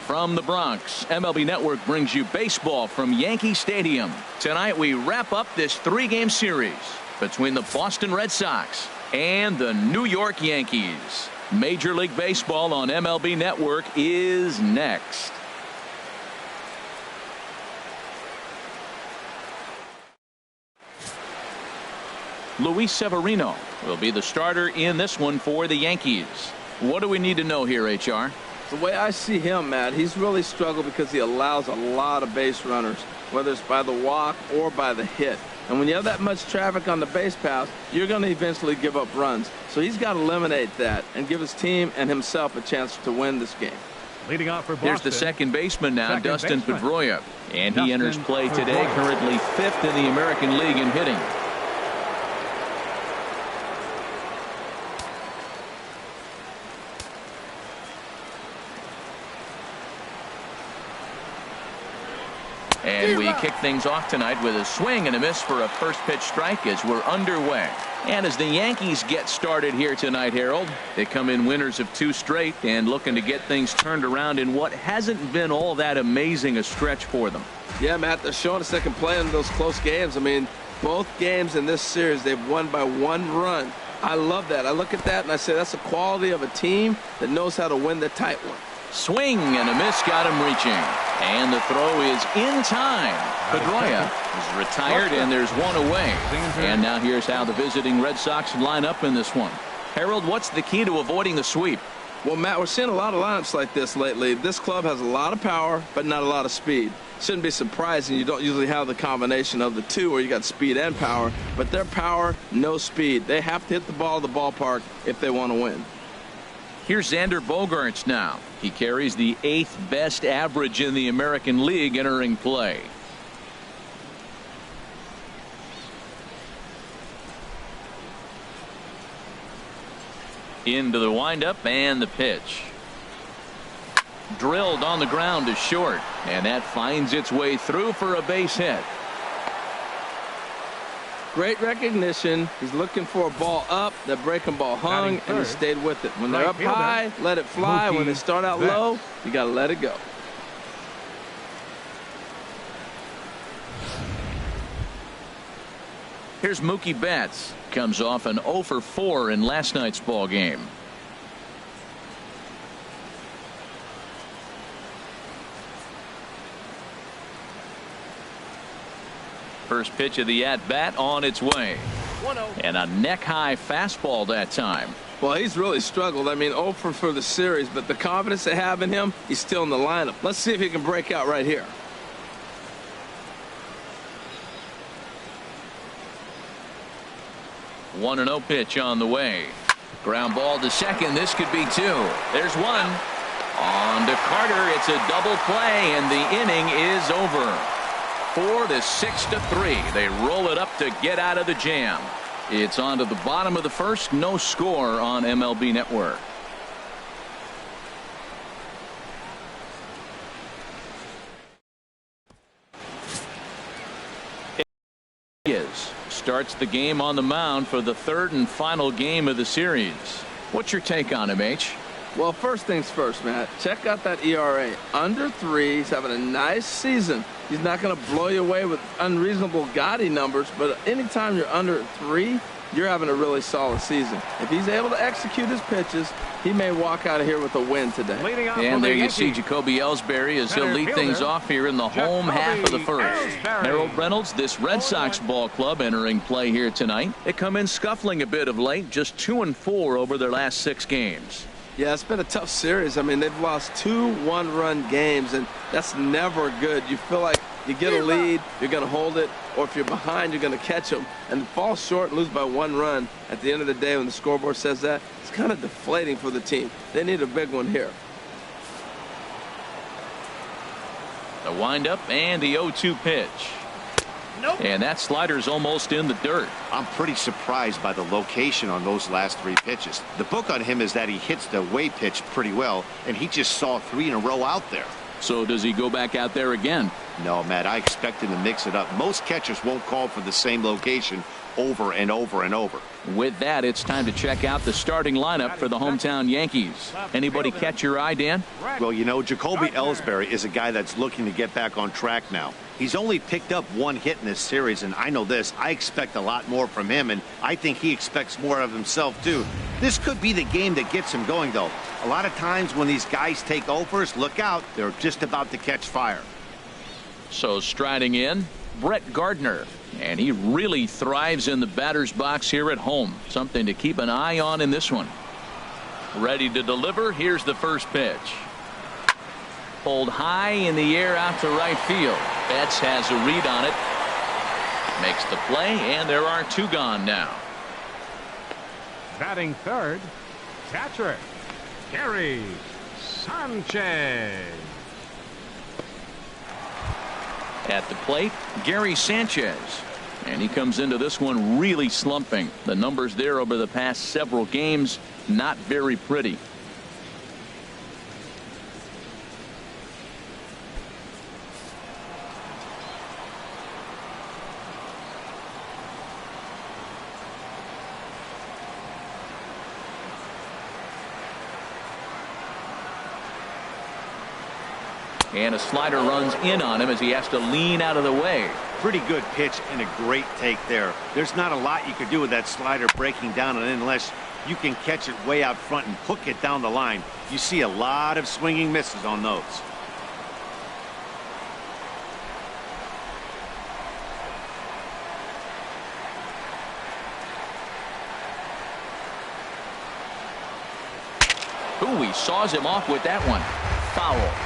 From the Bronx, MLB Network brings you baseball from Yankee Stadium. Tonight we wrap up this three-game series between the Boston Red Sox and the New York Yankees. Major League Baseball on MLB Network is next. Luis Severino will be the starter in this one for the Yankees. What do we need to know here, HR? The way I see him, Matt, he's really struggled because he allows a lot of base runners, whether it's by the walk or by the hit. And when you have that much traffic on the base paths, you're going to eventually give up runs. So he's got to eliminate that and give his team and himself a chance to win this game. Leading off for Boston. Here's the second baseman now, Dustin Pedroia. And he enters play today, currently 5th in the American League in hitting. And we kick things off tonight with a swing and a miss for a first pitch strike as we're underway. And as the Yankees get started here tonight, Harold, they come in winners of 2 straight and looking to get things turned around in what hasn't been all that amazing a stretch for them. Yeah, Matt, they're showing us they can play in those close games. I mean, both games in this series, they've won by 1 run. I love that. I look at that and I say that's the quality of a team that knows how to win the tight one. Swing and a miss got him reaching. And the throw is in time. Pedroia is retired and there's 1 away. And now here's how the visiting Red Sox line up in this one. Harold, what's the key to avoiding the sweep? Well, Matt, we're seeing a lot of lineups like this lately. This club has a lot of power, but not a lot of speed. Shouldn't be surprising. You don't usually have the combination of the two where you got speed and power, but their power, no speed. They have to hit the ball at the ballpark if they want to win. Here's Xander Bogaerts now. He carries the 8th best average in the American League entering play. Into the windup and the pitch. Drilled on the ground to short, and that finds its way through for a base hit. Great recognition. He's looking for a ball up. That breaking ball hung, and he stayed with it. When they're up high, let it fly. When they start out low, you got to let it go. Here's Mookie Betts. Comes off an 0 for 4 in last night's ball game. First pitch of the at-bat on its way. 1-0. And a neck-high fastball that time. Well, he's really struggled. I mean, 0 for the series, but the confidence they have in him, he's still in the lineup. Let's see if he can break out right here. One 1-0 pitch on the way. Ground ball to second. This could be 2. There's 1. On to Carter. It's a double play, and the inning is over. 4 to 6 to 3. They roll it up to get out of the jam. It's on to the bottom of the first. No score on MLB Network. Starts the game on the mound for the 3rd and final game of the series. What's your take on him, H? Well, first things first, Matt. Check out that ERA. Under 3. He's having a nice season. He's not going to blow you away with unreasonable gaudy numbers, but anytime you're under 3, you're having a really solid season. If he's able to execute his pitches, he may walk out of here with a win today. And there you see Jacoby Ellsbury as he'll lead things off here in the home half of the first. Harold Reynolds, this Red Sox ball club entering play here tonight. They come in scuffling a bit of late, just 2-4 over their last 6 games. Yeah, it's been a tough series. I mean, they've lost 2 one-run games, and that's never good. You feel like you get a lead, you're going to hold it, or if you're behind, you're going to catch them. And fall short and lose by 1 run at the end of the day when the scoreboard says that, it's kind of deflating for the team. They need a big one here. The windup and the 0-2 pitch. Nope. And that slider's almost in the dirt. I'm pretty surprised by the location on those last 3 pitches. The book on him is that he hits the away pitch pretty well, and he just saw 3 in a row out there. So does he go back out there again? No, Matt, I expect him to mix it up. Most catchers won't call for the same location over and over and over. With that, it's time to check out the starting lineup for the hometown Yankees. Anybody catch your eye, Dan? Well, you know, Jacoby Ellsbury is a guy that's looking to get back on track now. He's only picked up one hit in this series, and I know this. I expect a lot more from him, and I think he expects more of himself, too. This could be the game that gets him going, though. A lot of times when these guys take overs, look out. They're just about to catch fire. So striding in, Brett Gardner. And he really thrives in the batter's box here at home. Something to keep an eye on in this one. Ready to deliver. Here's the first pitch. Pulled high in the air out to right field. Betts has a read on it. Makes the play, and there are two gone now. Batting third, catcher, Gary Sanchez. At the plate, Gary Sanchez. And he comes into this one really slumping. The numbers there over the past several games, not very pretty. And a slider runs in on him as he has to lean out of the way. Pretty good pitch and a great take there. There's not a lot you could do with that slider breaking down and in unless you can catch it way out front and hook it down the line. You see a lot of swinging misses on those. Ooh, he saws him off with that one. Foul.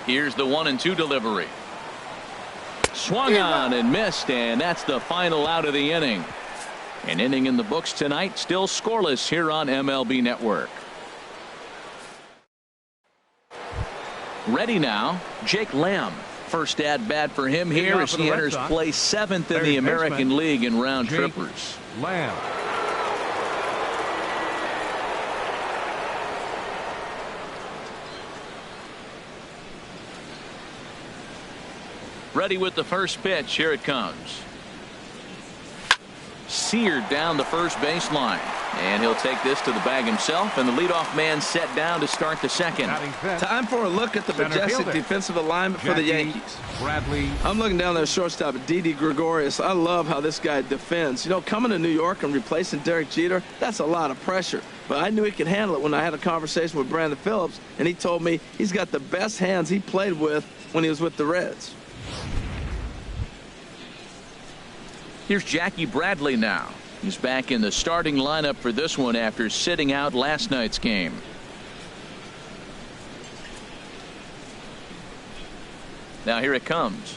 Here's the 1-2 delivery. Swung on and missed, and that's the final out of the inning. An inning in the books tonight, still scoreless here on MLB Network. Ready now, Jake Lamb. First at bat for him here as he enters play 7th in the American League in round trippers. Lamb. Ready with the first pitch. Here it comes. Seared down the first baseline. And he'll take this to the bag himself, and the leadoff man set down to start the second. Time for a look at the majestic defensive alignment for the Yankees. I'm looking down there at shortstop at Didi Gregorius. I love how this guy defends. You know, coming to New York and replacing Derek Jeter, that's a lot of pressure. But I knew he could handle it when I had a conversation with Brandon Phillips, and he told me he's got the best hands he played with when he was with the Reds. Here's Jackie Bradley now. He's back in the starting lineup for this one after sitting out last night's game. Now here it comes.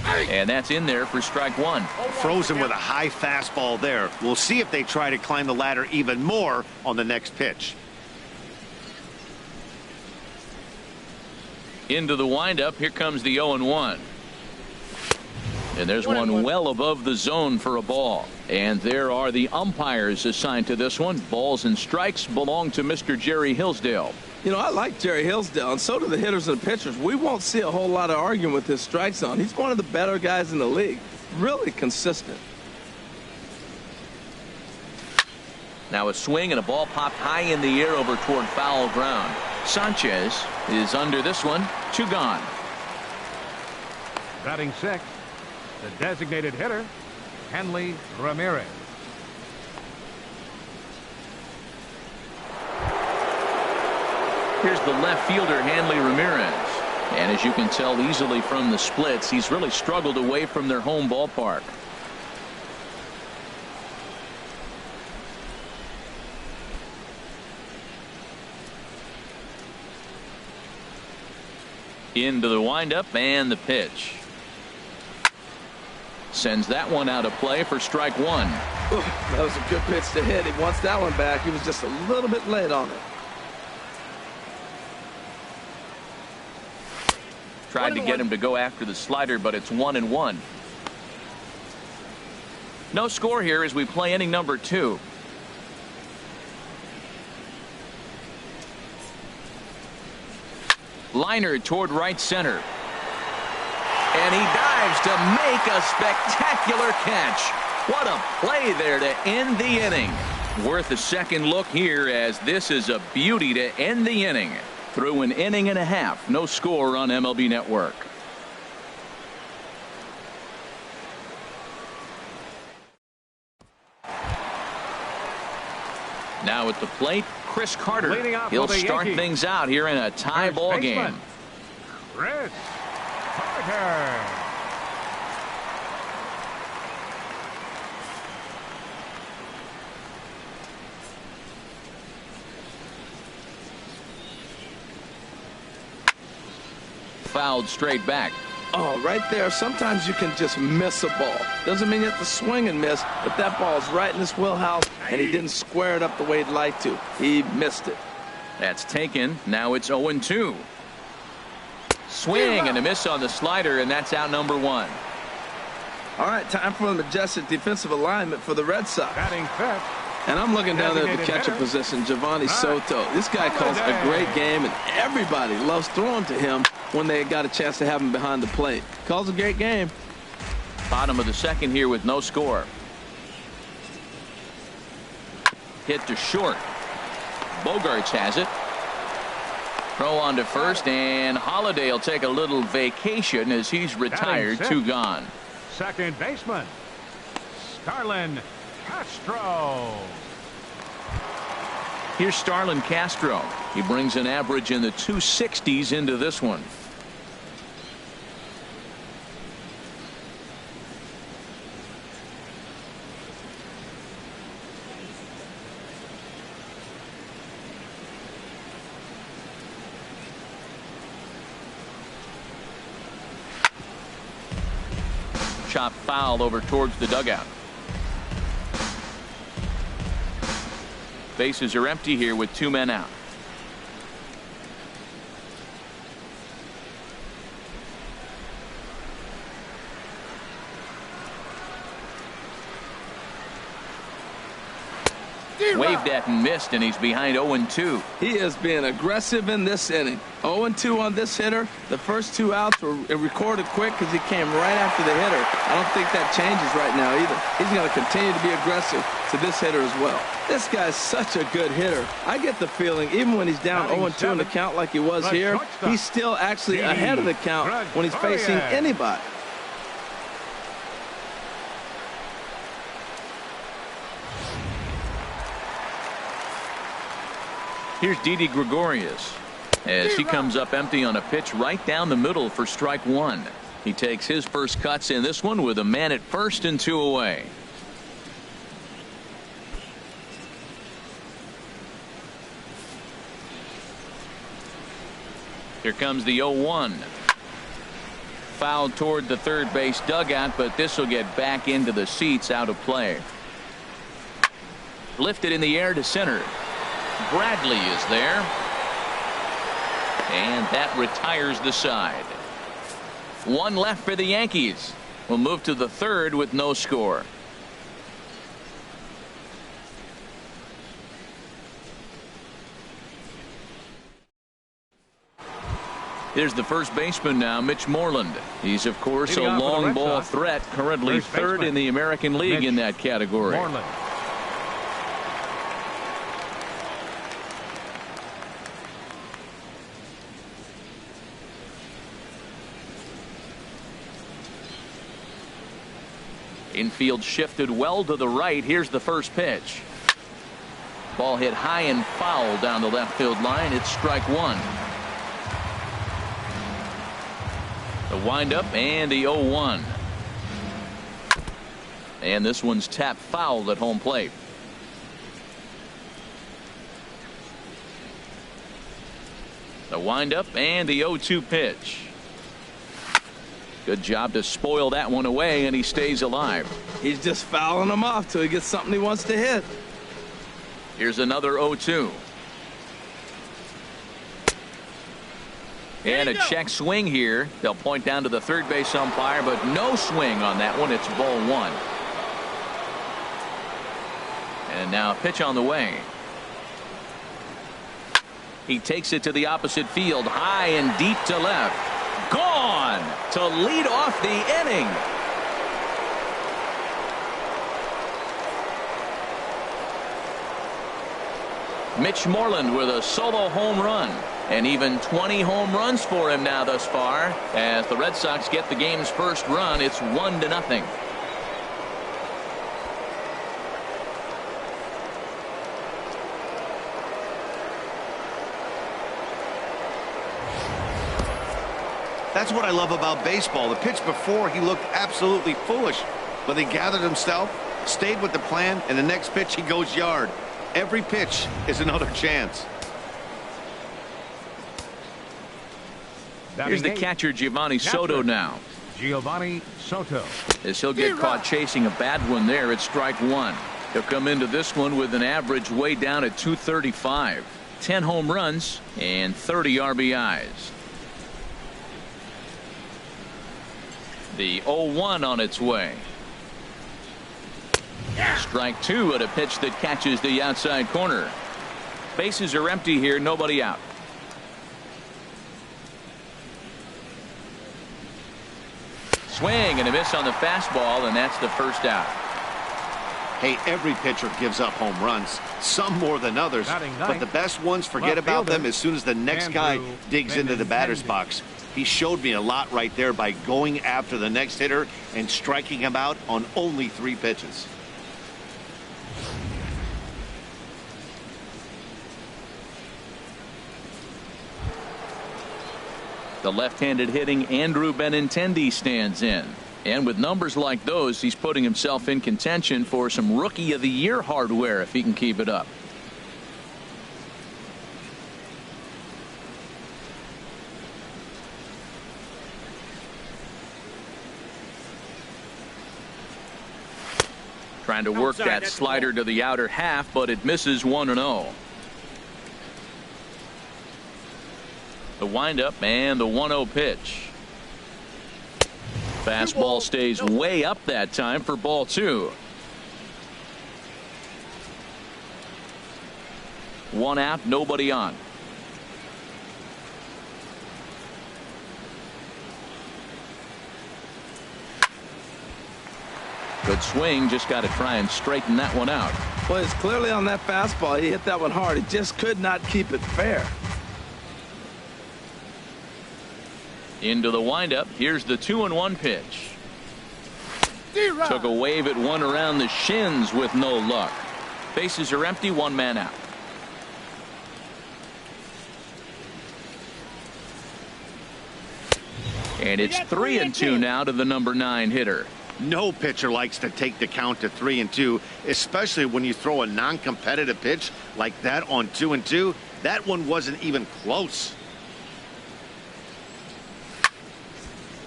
And that's in there for strike one. Frozen with a high fastball there. We'll see if they try to climb the ladder even more on the next pitch. Into the windup. Here comes the 0-1. And there's one well above the zone for a ball. And there are the umpires assigned to this one. Balls and strikes belong to Mr. Jerry Hillsdale. You know, I like Jerry Hillsdale, and so do the hitters and the pitchers. We won't see a whole lot of arguing with his strike zone. He's one of the better guys in the league. Really consistent. Now a swing and a ball popped high in the air over toward foul ground. Sanchez is under this one. Two gone. Batting sixth, the designated hitter, Hanley Ramirez. Here's the left fielder, Hanley Ramirez. And as you can tell easily from the splits, he's really struggled away from their home ballpark. Into the windup and the pitch. Sends that one out of play for strike one. Ooh, that was a good pitch to hit. He wants that one back. He was just a little bit late on it. Tried to get him to go after the slider, but it's 1-1. No score here as we play inning number 2. Liner toward right center. And he dives to make a spectacular catch. What a play there to end the inning. Worth a second look here, as this is a beauty to end the inning. Through an inning and a half, no score on MLB Network. Now at the plate, Chris Carter. He'll start things out here in a tie ball game. Chris Carter. Fouled straight back. Oh, right there. Sometimes you can just miss a ball. Doesn't mean you have to swing and miss, but that ball's right in his wheelhouse, and he didn't square it up the way he'd like to. He missed it. That's taken. Now it's 0-2. Swing and a miss on the slider, and that's out number 1. All right, time for the majestic defensive alignment for the Red Sox. Batting fifth. And I'm looking down there at the catcher position, Giovanni Soto. This guy calls a great game, and everybody loves throwing to him when they got a chance to have him behind the plate. Calls a great game. Bottom of the second here with no score. Hit to short. Bogarts has it. Throw on to first, and Holiday will take a little vacation as he's retired. 2 gone. Second baseman, Starlin Castro. Here's Starlin Castro. He brings an average in the 260s into this one. Chop foul over towards the dugout. Bases are empty here with 2 men out. Waved at and missed, and he's behind 0-2. He is being aggressive in this inning. 0-2 on this hitter. The first 2 outs were recorded quick because he came right after the hitter. I don't think that changes right now either. He's going to continue to be aggressive to this hitter as well. This guy's such a good hitter. I get the feeling even when he's down 0-2 in the count like he was here, he's still actually ahead of the count when he's facing anybody. Here's Didi Gregorius as he comes up empty on a pitch right down the middle for strike 1. He takes his first cuts in this one with a man at first and 2 away. Here comes the 0-1. Fouled toward the third base dugout, but this will get back into the seats, out of play. Lifted in the air to center. Bradley is there, and that retires the side. 1 left for the Yankees. We'll move to the third with no score. Here's the first baseman now, Mitch Moreland. He's, of course, a long ball threat, currently third in the American League in that category. Moreland. Infield shifted well to the right. Here's the first pitch. Ball hit high and foul down the left field line. It's strike 1. The windup and the 0-1. And this one's tapped foul at home plate. The windup and the 0-2 pitch. Good job to spoil that one away, and he stays alive. He's just fouling them off till he gets something he wants to hit. Here's another 0-2. And a check swing here. They'll point down to the third base umpire, but no swing on that one. It's ball 1. And now a pitch on the way. He takes it to the opposite field, high and deep to left. Gone to lead off the inning. Mitch Moreland with a solo home run, and even 20 home runs for him now thus far, as the Red Sox get the game's first run. It's 1-0. That's what I love about baseball. The pitch before, he looked absolutely foolish, but he gathered himself, stayed with the plan, and the next pitch he goes yard. Every pitch is another chance. Here's the catcher, Giovanni Soto, now. Giovanni Soto. As he'll get caught chasing a bad one there at strike one. He'll come into this one with an average way down at 235. 10 home runs and 30 RBIs. The 0-1 on its way. Strike two at a pitch that catches the outside corner. Bases are empty here, nobody out. Swing and a miss on the fastball, and that's the first out. Hey, every pitcher gives up home runs, some more than others, but the best ones forget about them as soon as the next guy digs into the batter's box. He showed me a lot right there by going after the next hitter and striking him out on only 3 pitches. The left-handed hitting Andrew Benintendi stands in. And with numbers like those, he's putting himself in contention for some Rookie of the Year hardware if he can keep it up. Trying to work that slider to the outer half, but it misses 1-0. The windup and the 1-0 pitch. Fastball stays way up that time for ball 2. 1 out, nobody on. Good swing, just got to try and straighten that one out. Well, it's clearly on that fastball. He hit that one hard. He just could not keep it fair. Into the windup. Here's the 2-1 pitch. Took a wave at one around the shins with no luck. Bases are empty, 1 man out. And it's 3-2 now to the number 9 hitter. No pitcher likes to take the count to 3-2, especially when you throw a non-competitive pitch like that on 2-2. That one wasn't even close.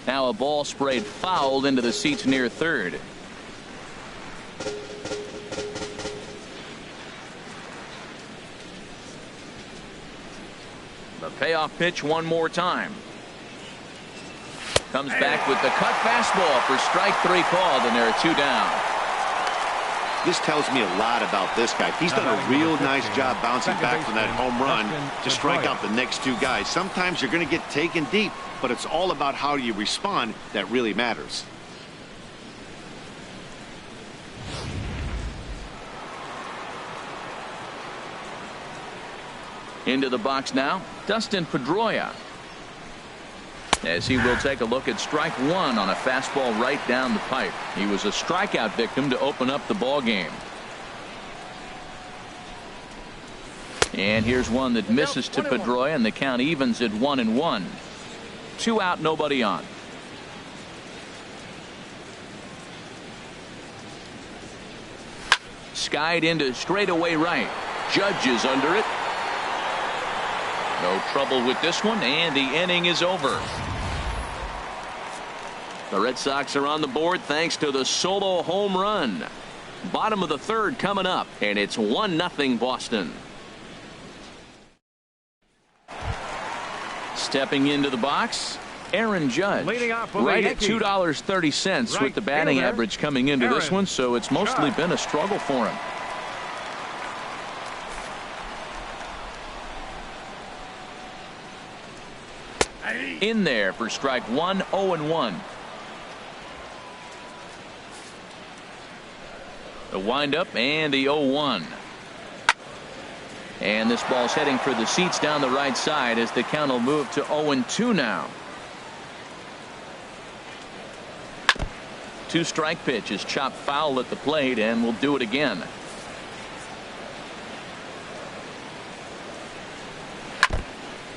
Now a ball sprayed fouled into the seats near third. The payoff pitch one more time. Comes back with the cut fastball for strike 3 called, and there are 2 down. This tells me a lot about this guy. He's done a real nice job bouncing back from that home run to strike out the next 2 guys. Sometimes you're going to get taken deep, but it's all about how you respond that really matters. Into the box now, Dustin Pedroia. As he will take a look at strike 1 on a fastball right down the pipe. He was a strikeout victim to open up the ball game. And here's one that misses to Pedroia, and the count evens at 1-1. 2 out, nobody on. Skied into straightaway right. Judge is under it. No trouble with this one, and the inning is over. The Red Sox are on the board thanks to the solo home run. Bottom of the 3rd coming up, and it's 1-0 Boston. Stepping into the box, Aaron Judge. Right at $2.30 with the batting average coming into this one, so it's mostly been a struggle for him. In there for strike one, 0-1. The windup and the 0-1. And this ball's heading for the seats down the right side as the count will move to 0-2 now. 2-strike pitch is chopped foul at the plate, and we'll do it again.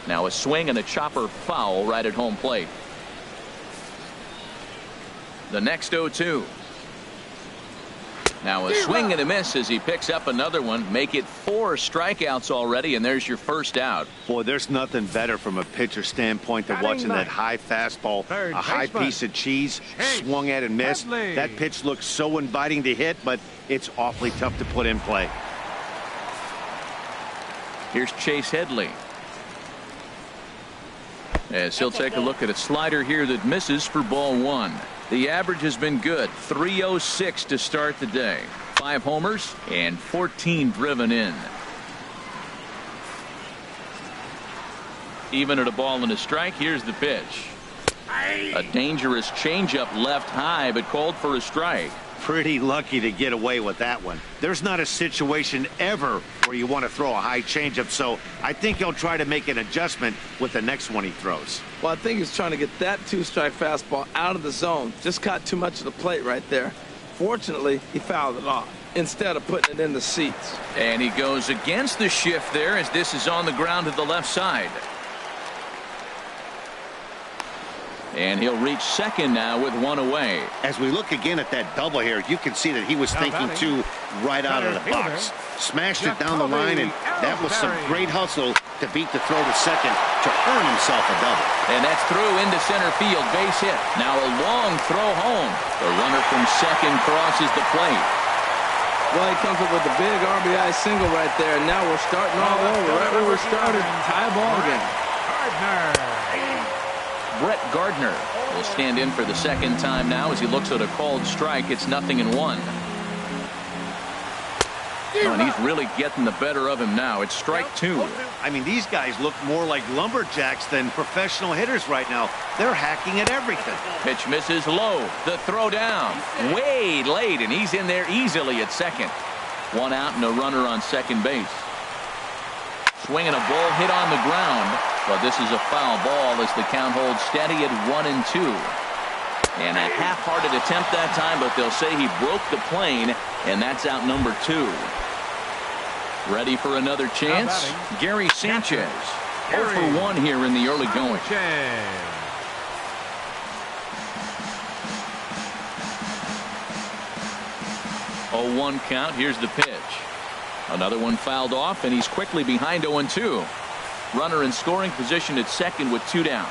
Now a swing and a chopper foul right at home plate. The next 0-2. Now a swing and a miss as he picks up another one. Make it 4 strikeouts already, and there's your first out. Boy, there's nothing better from a pitcher standpoint than watching that high fastball, a high piece of cheese, swung at and missed. That pitch looks so inviting to hit, but it's awfully tough to put in play. Here's Chase Headley. As he'll take a look at a slider here that misses for ball 1. The average has been good. 306 to start the day. 5 homers and 14 driven in. Even at a ball and a strike, here's the pitch. A dangerous changeup left high, but called for a strike. Pretty lucky to get away with that one. There's not a situation ever where you want to throw a high changeup, so I think he'll try to make an adjustment with the next one he throws. Well, I think he's trying to get that 2-strike fastball out of the zone. Just caught too much of the plate right there. Fortunately, he fouled it off instead of putting it in the seats. And he goes against the shift there as this is on the ground to the left side. And he'll reach second now with 1 away. As we look again at that double here, you can see that he was thinking too right out of the box. Smashed it down the line, and that was some great hustle to beat the throw to second to earn himself a double. And that's through into center field, base hit. Now a long throw home. The runner from second crosses the plate. Well, he comes up with a big RBI single right there, and now we're starting all over right where we started. Tie ball game. Brett Gardner will stand in for the second time now as he looks at a called strike. It's 0-1. Oh, and he's really getting the better of him now. It's strike 2. I mean, these guys look more like lumberjacks than professional hitters right now. They're hacking at everything. Pitch misses low. The throw down way late, and he's in there easily at second. 1 out and a runner on second base. Swinging a ball hit on the ground, but this is a foul ball as the count holds steady at 1-2. And a half-hearted attempt that time, but they'll say he broke the plane, and that's out number 2. Ready for another chance? Gary Sanchez. 0 for 1 here in the early going. 0-1 count. Here's the pitch. Another one fouled off, and he's quickly behind 0-2. Runner in scoring position at second with 2 down.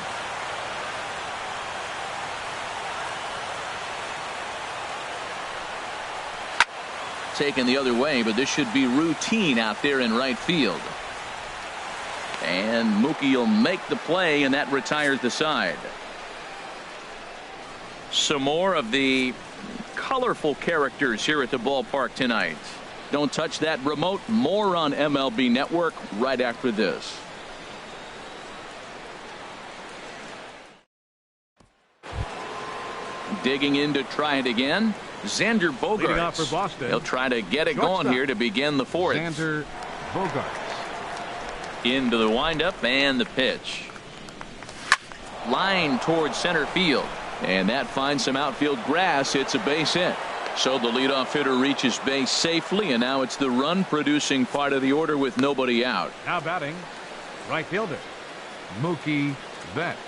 Taken the other way, but this should be routine out there in right field. And Mookie will make the play, and that retires the side. Some more of the colorful characters here at the ballpark tonight. Don't touch that remote. More on MLB Network right after this. Digging in to try it again. Xander Bogaerts. He'll try to get it going here to begin the 4th. Xander Bogaerts. Into the windup and the pitch. Line towards center field. And that finds some outfield grass. It's a base hit. So the leadoff hitter reaches base safely, and now it's the run-producing part of the order with nobody out. Now batting, right fielder, Mookie Betts.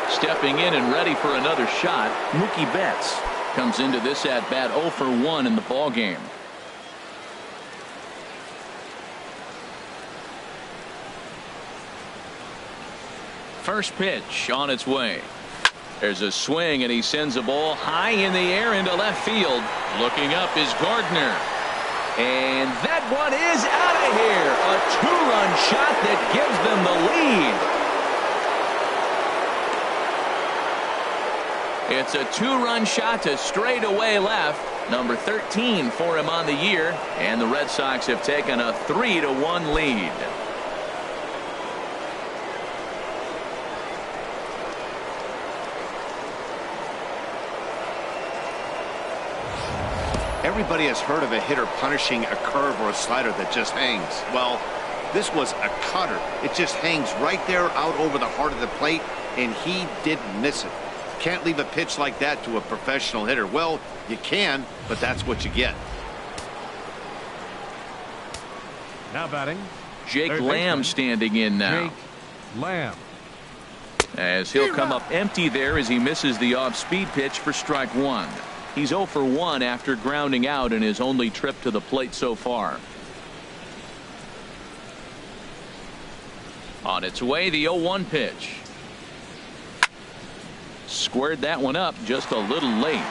Stepping in and ready for another shot, Mookie Betts comes into this at-bat 0 for 1 in the ballgame. First pitch on its way. There's a swing, and he sends a ball high in the air into left field. Looking up is Gardner. And that one is out of here. A 2-run shot that gives them the lead. It's a two-run shot to straightaway left. Number 13 for him on the year, and the Red Sox have taken a 3-1 lead. Everybody has heard of a hitter punishing a curve or a slider that just hangs. Well, this was a cutter. It just hangs right there out over the heart of the plate, and he didn't miss it. Can't leave a pitch like that to a professional hitter. Well, you can, but that's what you get. Now batting, Jake Lamb standing in now. Jake Lamb. As he'll come up empty there as he misses the off-speed pitch for strike one. He's 0 for 1 after grounding out in his only trip to the plate so far. On its way, the 0-1 pitch. Squared that one up just a little late.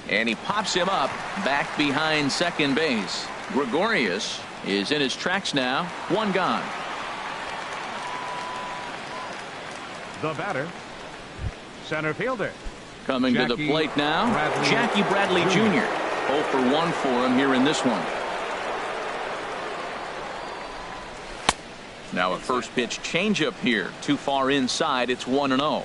And he pops him up back behind second base. Gregorius is in his tracks now. One gone. The batter, center fielder. Coming to the plate now, Jackie Bradley Jr. 0 for 1 for him here in this one. Now a first pitch changeup here. Too far inside. It's 1-0.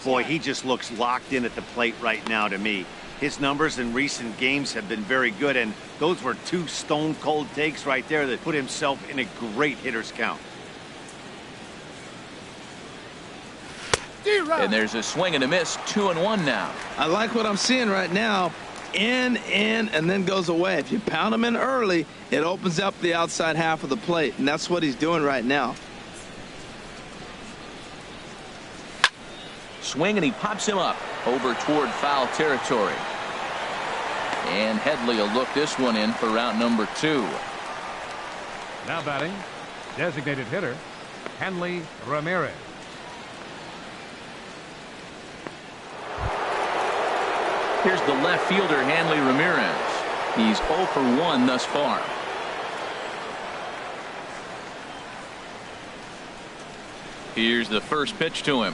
Boy, he just looks locked in at the plate right now to me. His numbers in recent games have been very good, and those were two stone-cold takes right there that put himself in a great hitter's count. And there's a swing and a miss. 2-1 now. I like what I'm seeing right now. In, and then goes away. If you pound him in early, it opens up the outside half of the plate, and that's what he's doing right now. Swing, and he pops him up over toward foul territory. And Headley will look this one in for route number 2. Now batting, designated hitter, Hanley Ramirez. Here's the left fielder, Hanley Ramirez. He's 0 for 1 thus far. Here's the first pitch to him.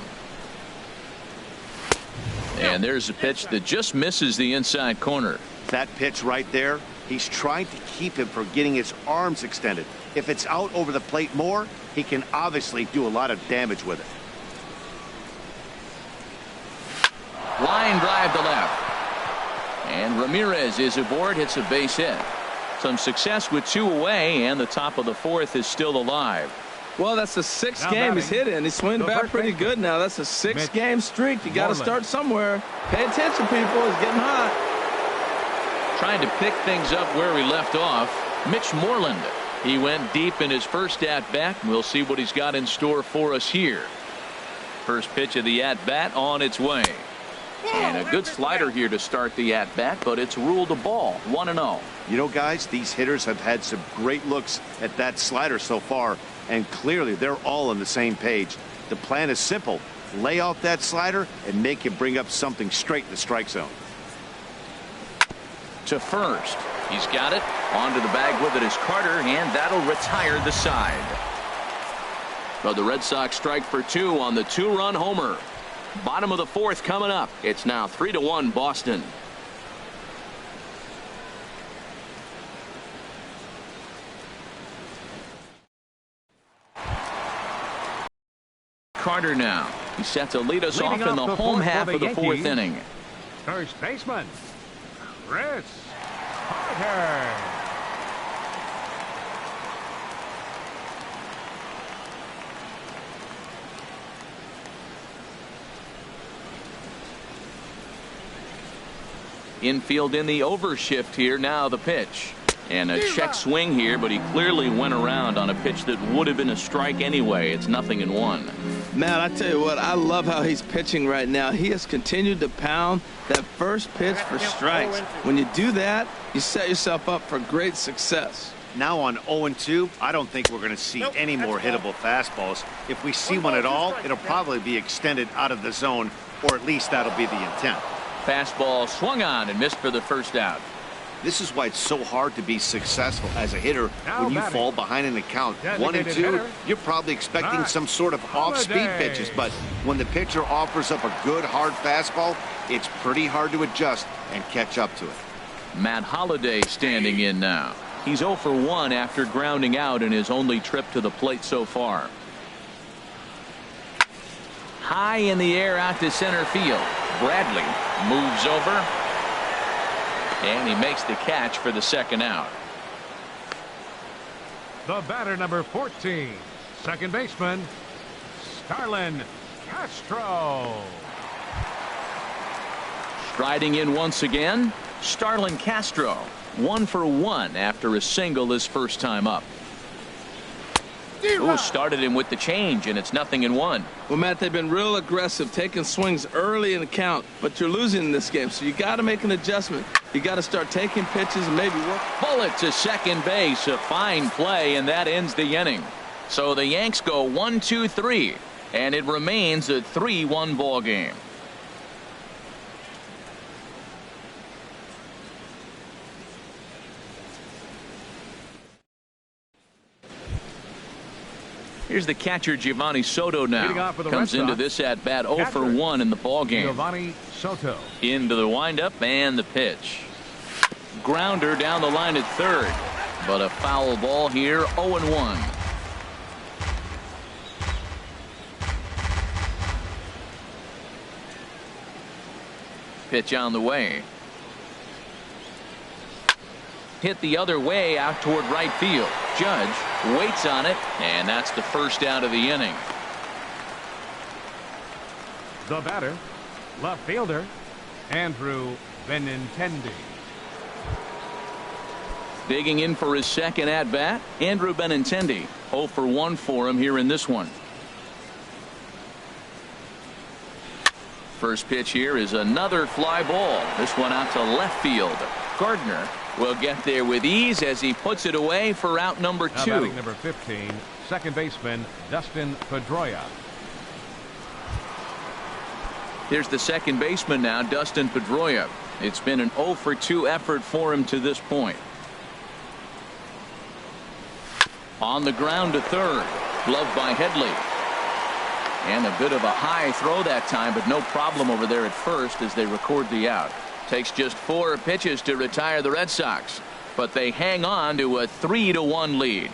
And there's a pitch that just misses the inside corner. That pitch right there, he's trying to keep him from getting his arms extended. If it's out over the plate more, he can obviously do a lot of damage with it. Line drive to left. And Ramirez is aboard, hits a base hit. Some success with 2 away, and the top of the 4th is still alive. Well, that's the 6th game he's hit in. He's swinging back pretty good now. That's a 6-game streak. You got to start somewhere. Pay attention, people. It's getting hot. Trying to pick things up where we left off. Mitch Moreland. He went deep in his first at-bat. We'll see what he's got in store for us here. First pitch of the at-bat on its way. And a good slider here to start the at-bat, but it's ruled a ball. 1-0. You know, guys, these hitters have had some great looks at that slider so far, and clearly they're all on the same page. The plan is simple. Lay off that slider and make him bring up something straight in the strike zone. To first. He's got it. Onto the bag with it is Carter, and that'll retire the side. But the Red Sox strike for 2 on the 2-run homer. Bottom of the 4th coming up. It's now 3-1 Boston. Carter now. He's set to lead us off in the home half of the 4th inning. First baseman, Chris Carter. Infield in the overshift here. Now the pitch. And a check swing here, but he clearly went around on a pitch that would have been a strike anyway. It's 0-1. Man, I tell you what, I love how he's pitching right now. He has continued to pound that first pitch for strikes. When you do that, you set yourself up for great success. Now on 0-2, I don't think we're going to see any more hittable fastballs. If we see one at all, it'll probably be extended out of the zone, or at least that'll be the intent. Fastball swung on and missed for the first out. This is why it's so hard to be successful as a hitter when you fall behind in the count. 1-2, you're probably expecting some sort of off-speed pitches, but when the pitcher offers up a good hard fastball, it's pretty hard to adjust and catch up to it. Matt Holliday standing in now. He's 0 for 1 after grounding out in his only trip to the plate so far. High in the air out to center field. Bradley moves over. And he makes the catch for the second out. The batter, number 14, second baseman, Starlin Castro. Striding in once again, Starlin Castro. 1 for 1 after a single his first time up. Ooh, started him with the change, and it's 0-1. Well, Matt, they've been real aggressive, taking swings early in the count, but you're losing in this game, so you got to make an adjustment. You got to start taking pitches and maybe work. Bullet to second base, a fine play, and that ends the inning. So the Yanks go 1-2-3, and it remains a 3-1 ball game. Here's the catcher, Giovanni Soto, now. Comes into this at bat 0 for 1 in the ball game. Giovanni Soto. Into the windup and the pitch. Grounder down the line at third. But a foul ball here, 0-1. Pitch on the way. Hit the other way out toward right field. Judge waits on it, and that's the first out of the inning. The batter, left fielder, Andrew Benintendi. Digging in for his second at bat, Andrew Benintendi. 0 for 1 for him here in this one. First pitch here is another fly ball. This one out to left field. Gardner will get there with ease as he puts it away for out number 2. Batting number 15, second baseman Dustin Pedroia. Here's the second baseman now, Dustin Pedroia. It's been an 0 for 2 effort for him to this point. On the ground to third. Gloved by Headley. And a bit of a high throw that time, but no problem over there at first as they record the out. Takes just 4 pitches to retire the Red Sox, but they hang on to a 3-1 lead.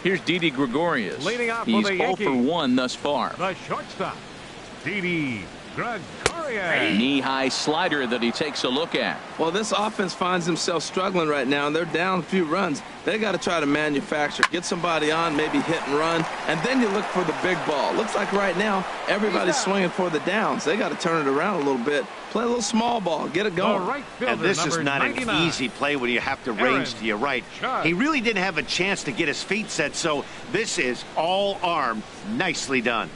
Here's Didi Gregorius. Leading off He's for the 0 for Yankees. 1 thus far. The shortstop, Didi Gregorius. Knee-high slider that he takes a look at. Well, this offense finds themselves struggling right now, and they're down a few runs. They got to try to manufacture, get somebody on, maybe hit and run, and then you look for the big ball. Looks like right now everybody's swinging for the downs. They got to turn it around a little bit, play a little small ball, get it going. Right fielder, and this is not 99. an easy play when you have to range to your right. He really didn't have a chance to get his feet set, so this is all arm. Nicely done.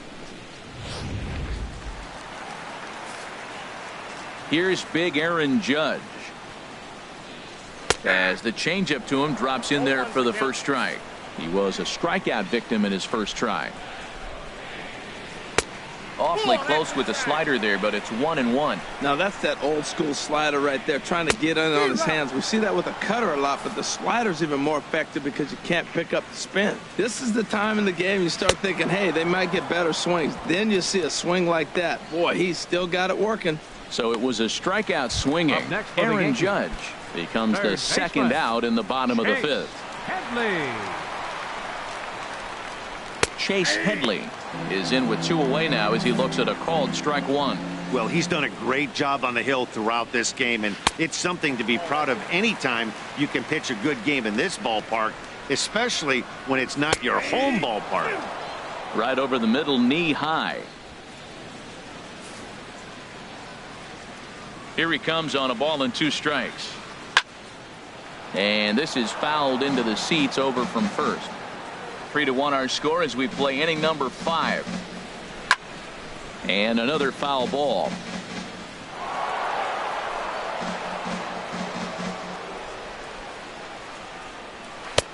Here's big Aaron Judge. As the changeup to him drops in there for the first strike. He was a strikeout victim in his first try. Awfully close with the slider there, but it's 1-1. Now that's that old school slider right there, trying to get in on his hands. We see that with a cutter a lot, but the slider's even more effective because you can't pick up the spin. This is the time in the game you start thinking, hey, they might get better swings. Then you see a swing like that. Boy, he's still got it working. So it was a strikeout swinging. Aaron Judge becomes the second out in the bottom of the fifth. Headley. Chase Headley is in with 2 away now as he looks at a called strike 1. Well, he's done a great job on the hill throughout this game, and it's something to be proud of anytime you can pitch a good game in this ballpark, especially when it's not your home ballpark. Right over the middle, knee high. Here he comes on a ball and 2 strikes. And this is fouled into the seats over from first. 3-1 our score as we play inning number 5. And another foul ball.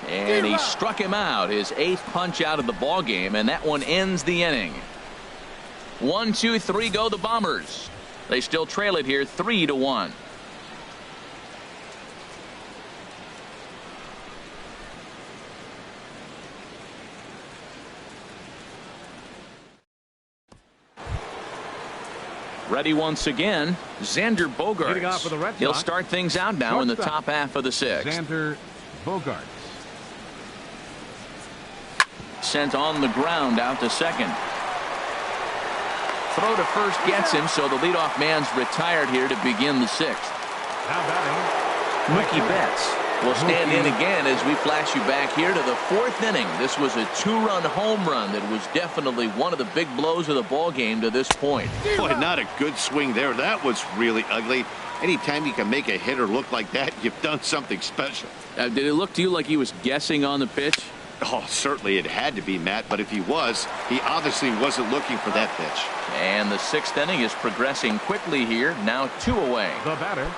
And he struck him out, his 8th punch out of the ball game, and that one ends the inning. 1, 2, 3 go the Bombers. They still trail it here 3-1. Ready once again, Xander Bogaerts. He'll start things out now in the top half of the 6th. Xander Bogaerts. Sent on the ground out to second. Throw to first gets him, so the leadoff man's retired here to begin the 6th. Now batting, Mookie Betts will stand in again as we flash you back here to the 4th inning. This was a 2-run home run that was definitely one of the big blows of the ball game to this point. Boy, not a good swing there. That was really ugly. Anytime you can make a hitter look like that, you've done something special. Did it look to you like he was guessing on the pitch? Oh, certainly it had to be, Matt, but if he was, he obviously wasn't looking for that pitch. And the 6th inning is progressing quickly here. Now 2 away. the batter,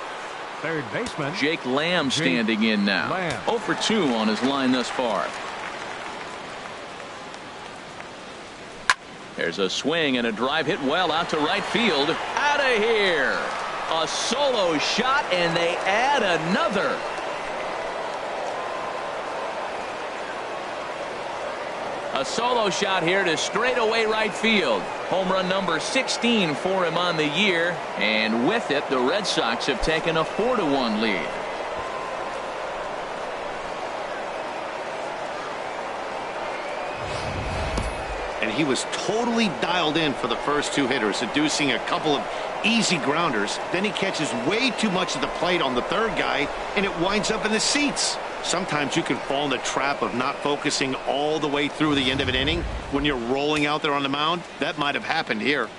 third baseman, Jake Lamb standing in now. 0 for 2 on his line thus far. There's a swing and a drive hit well out to right field. Out of here. A solo shot, and they add another. A solo shot here to straightaway right field. Home run number 16 for him on the year. And with it, the Red Sox have taken a 4-1 lead. And he was totally dialed in for the first 2 hitters, seducing a couple of easy grounders. Then he catches way too much of the plate on the 3rd guy, and it winds up in the seats. Sometimes you can fall in the trap of not focusing all the way through the end of an inning when you're rolling out there on the mound. That might have happened here.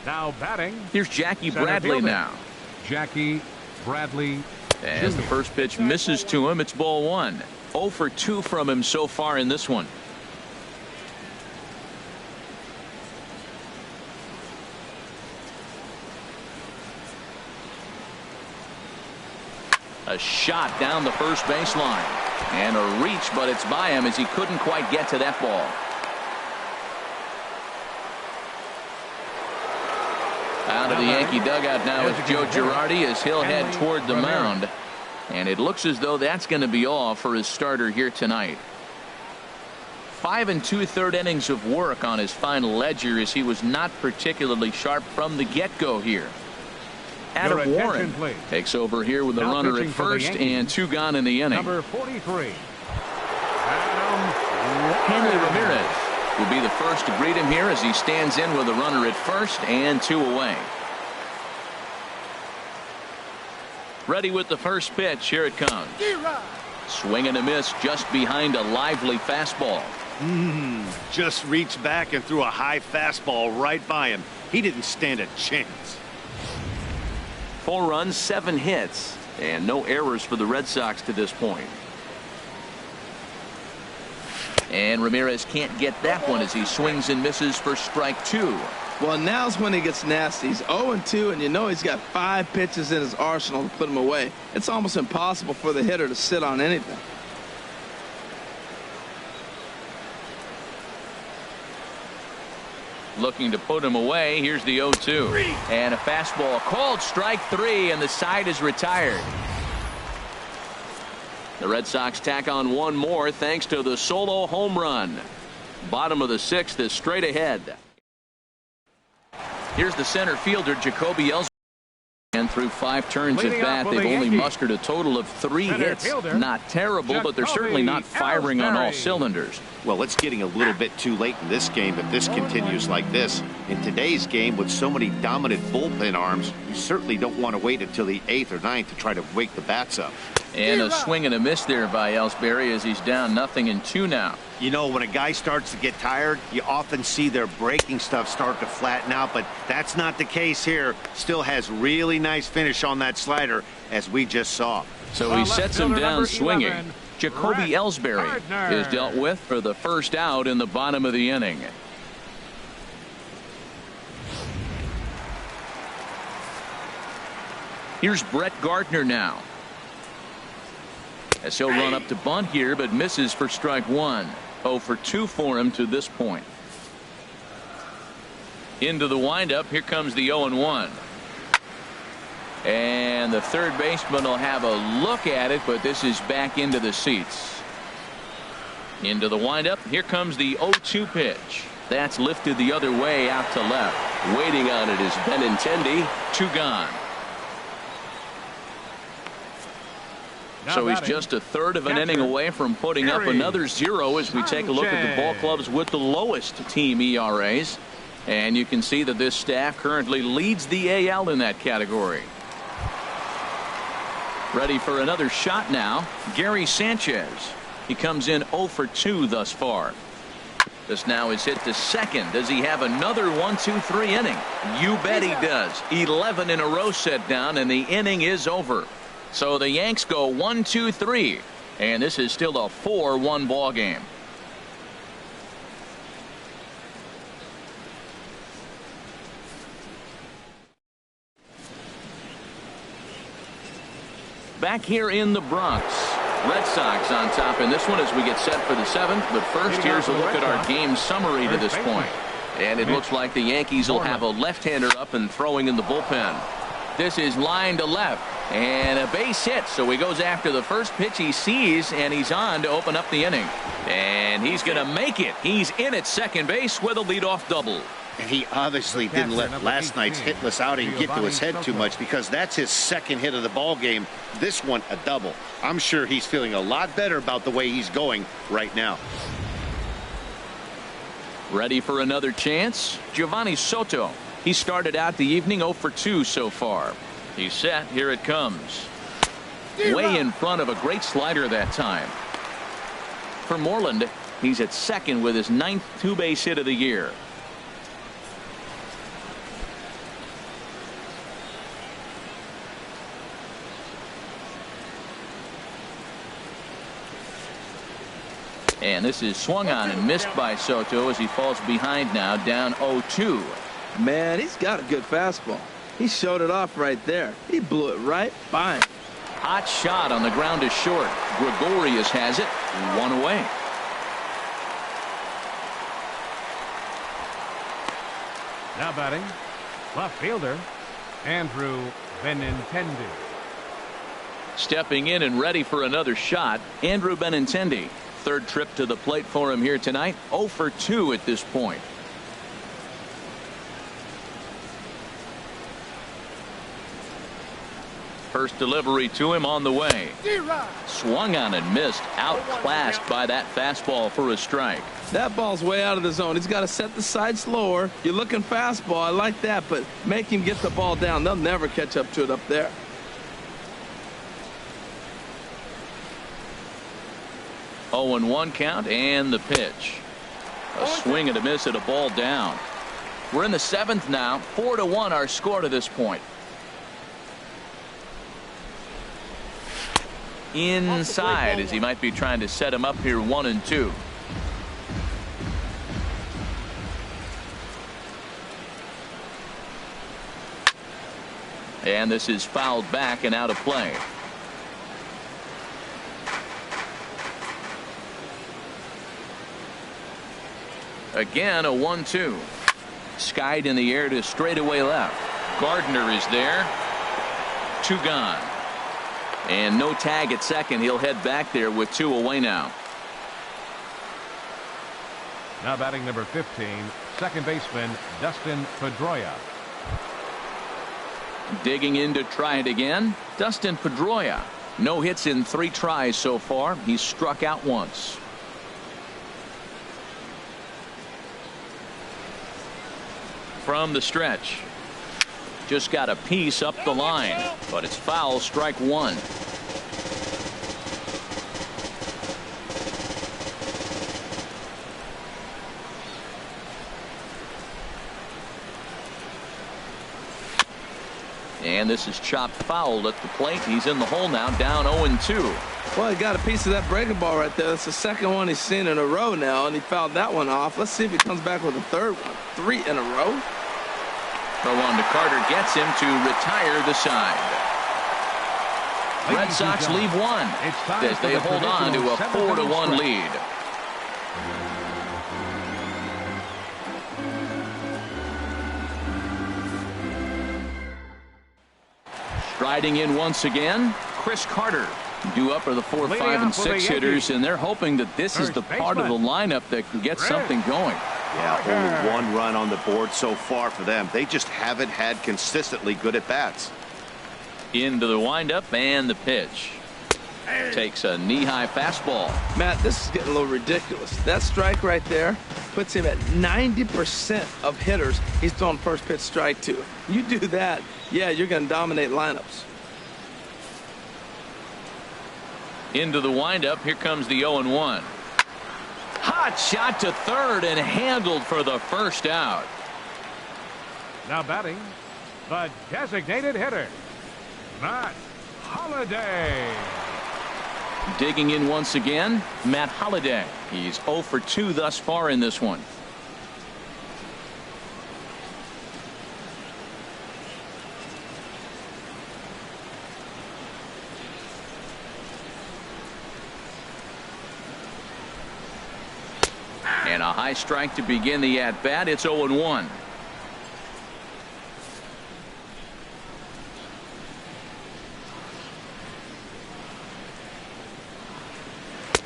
now batting, Here's Jackie center Bradley fielder, now. Jackie Bradley. As the first pitch misses to him, it's ball 1. 0 for 2 from him so far in this one. A shot down the first baseline. And a reach, but it's by him as he couldn't quite get to that ball. Out of the Yankee dugout now is Joe Girardi as he'll head toward the mound. And it looks as though that's going to be all for his starter here tonight. 5 2/3 innings of work on his final ledger as he was not particularly sharp from the get-go here. Adam Warren takes over here with a runner at first and 2 gone in the inning. Number 43. Henry Ramirez will be the first to greet him here as he stands in with a runner at first and 2 away. Ready with the first pitch. Here it comes. Swing and a miss just behind a lively fastball. Just reached back and threw a high fastball right by him. He didn't stand a chance. 4 runs, 7 hits, and no errors for the Red Sox to this point. And Ramirez can't get that one as he swings and misses for strike 2. Well, now's when he gets nasty. He's 0-2, and you know he's got 5 pitches in his arsenal to put him away. It's almost impossible for the hitter to sit on anything. Looking to put him away. Here's the 0-2. And a fastball called strike 3, and the side is retired. The Red Sox tack on 1 more thanks to the solo home run. Bottom of the 6th is straight ahead. Here's the center fielder, Jacoby Ellsbury. And through 5 turns at bat, they've only mustered a total of 3 hits. Not terrible, but they're certainly not firing on all cylinders. Well, it's getting a little bit too late in this game if this continues like this. In today's game, with so many dominant bullpen arms, you certainly don't want to wait until the 8th or 9th to try to wake the bats up. And a swing and a miss there by Ellsbury as he's down 0-2 now. You know, when a guy starts to get tired, you often see their breaking stuff start to flatten out, but that's not the case here. Still has really nice finish on that slider, as we just saw. So he sets him down swinging. Jacoby Ellsbury is dealt with for the first out in the bottom of the inning. Here's Brett Gardner now, as he'll run up to bunt here, but misses for strike one. 0 for 2 for him to this point. Into the windup. Here comes the 0-1. And the third baseman will have a look at it, but this is back into the seats. Into the windup. Here comes the 0-2 pitch. That's lifted the other way out to left. Waiting on it is Benintendi. 2 gone. So he's just a third of an inning away from putting up another 0 as we take a look at the ball clubs with the lowest team ERAs. And you can see that this staff currently leads the AL in that category. Ready for another shot now. Gary Sanchez. He comes in 0 for 2 thus far. This now is hit to second. Does he have another 1-2-3 inning? You bet he does. 11 in a row set down, and the inning is over. So the Yanks go 1-2-3, and this is still a 4-1 ball game. Back here in the Bronx, Red Sox on top in this one as we get set for the 7th. But first, here's a look at our game summary to this point. And it looks like the Yankees will have a left-hander up and throwing in the bullpen. This is line to left. And a base hit, so he goes after the first pitch he sees, and he's on to open up the inning. And he's going to make it. He's in at second base with a leadoff double. And he obviously didn't let last night's hitless outing get to his head too much, because that's his second hit of the ball game. This one a double. I'm sure he's feeling a lot better about the way he's going right now. Ready for another chance? Giovanni Soto. He started out the evening 0 for 2 so far. He's set. Here it comes. Way in front of a great slider that time. For Moreland, he's at second with his 9th two-base hit of the year. And this is swung on and missed by Soto as he falls behind now, down 0-2. Man, he's got a good fastball. He showed it off right there. He blew it right by him. Hot shot on the ground is short. Gregorius has it. 1 away. Now batting, left fielder, Andrew Benintendi. Stepping in and ready for another shot, Andrew Benintendi. Third trip to the plate for him here tonight. 0 for 2 at this point. First delivery to him on the way. Swung on and missed. Outclassed by that fastball for a strike. That ball's way out of the zone. He's got to set the side slower. You're looking fastball. I like that, but make him get the ball down. They'll never catch up to it up there. Oh, 0-1 count and the pitch. A swing and a miss at a ball down. We're in the 7th now. 4-1 our score to this point. Inside as he might be trying to set him up here 1-2. And this is fouled back and out of play. Again a 1-2. Skied in the air to straightaway left. Gardner is there. 2 gone. And no tag at second. He'll head back there with 2 away now. Now batting number 15, second baseman Dustin Pedroia. Digging in to try it again. Dustin Pedroia. No hits in 3 tries so far. He's struck out once. From the stretch. Just got a piece up the line, but it's foul, strike 1. And this is chopped foul at the plate. He's in the hole now, down 0-2. Well, he got a piece of that breaking ball right there. That's the second one he's seen in a row now, and he fouled that one off. Let's see if he comes back with a third one. 3 in a row. Throw on to Carter gets him to retire the side. Red Sox leave one as they hold on to a 4-1 lead. Striding in once again, Chris Carter. Due up are the 4, 5, and 6 hitters, and they're hoping that this is the part of the lineup that can get something going. Yeah, only 1 run on the board so far for them. They just haven't had consistently good at-bats. Into the windup and the pitch. Takes a knee-high fastball. Matt, this is getting a little ridiculous. That strike right there puts him at 90% of hitters he's throwing first pitch strike to. You do that, yeah, you're going to dominate lineups. Into the windup. Here comes the 0-1. Hot shot to third and handled for the first out. Now batting, the designated hitter, Matt Holliday. Digging in once again, Matt Holliday. He's 0 for 2 thus far in this one. And a high strike to begin the at-bat. It's 0-1.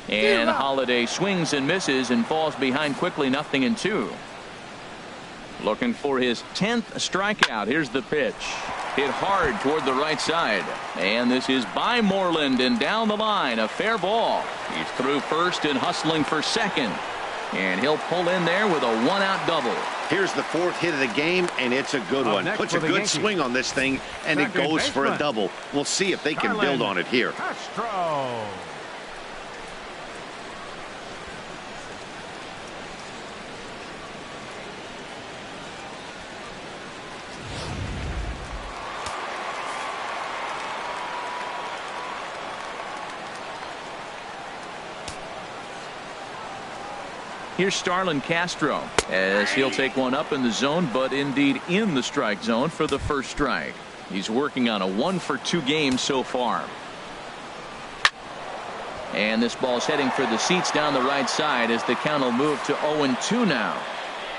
And Holliday swings and misses and falls behind quickly, 0-2. Looking for his 10th strikeout. Here's the pitch. Hit hard toward the right side. And this is by Moreland and down the line. A fair ball. He's through first and hustling for second. And he'll pull in there with a 1-out double. Here's the 4th hit of the game, and it's a good one. Puts a good Yankees. swing on this thing, and it goes for a double. We'll see if they can build on it here. Castro. Here's Starlin Castro as he'll take one up in the zone, but indeed in the strike zone for the first strike. He's working on a 1 for 2 game so far. And this ball's heading for the seats down the right side as the count will move to 0-2 now.